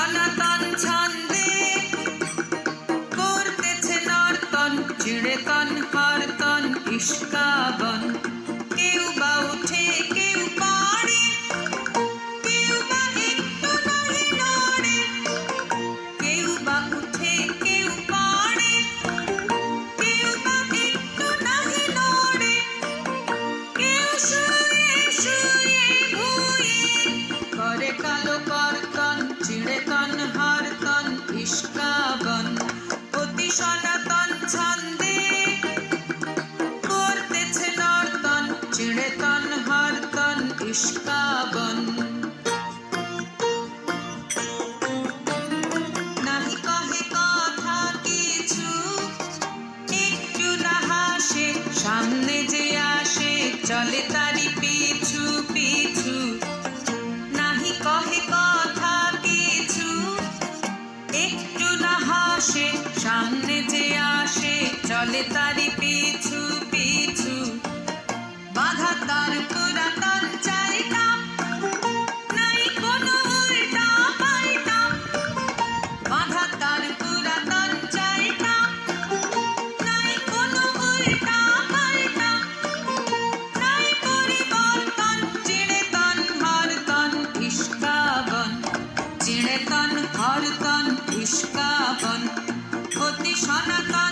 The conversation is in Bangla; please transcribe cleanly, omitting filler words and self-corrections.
সনাতন ছন্দে করতেছে নর্তন, চিড়েতন হরতন ইস্কাবন। কেউ বা উঠে কেউ পড়ে, কেউ বা একটু নাহি নড়ে, কেউ বা উঠে কেউ পড়ে, কেউ বা একটু নাহি নড়ে, কেউ শুয়ে শুয়ে ভুঁয়ে করে কালো কর্তন, চিড়েতন হরতন ইস্কাবন। অতি সনাতন ছন্দে করতেছে নর্তন, চিড়েতন হরতন ইস্কাবন। নাহি কহে কথা কিছু, একটু না হাসে, সামনে যে আসে চলে তারি পিছু পিছু। নাহি কহে কথা কিছু, একটু না হাসে, সামনে যে আসে চলে তারি পিছু পিছু। বাধা তার পুরাতন চাইটা, নাই কোনো উল্টা পাল্টা। বাধা তার পুরাতন চাইটা, নাই কোনো উল্টা পাল্টা। নাই পরিবর্তন, চিড়েতন হরতন ইস্কাবন, চিড়েতন হরতন ইস্কাবন। অতি সনাতন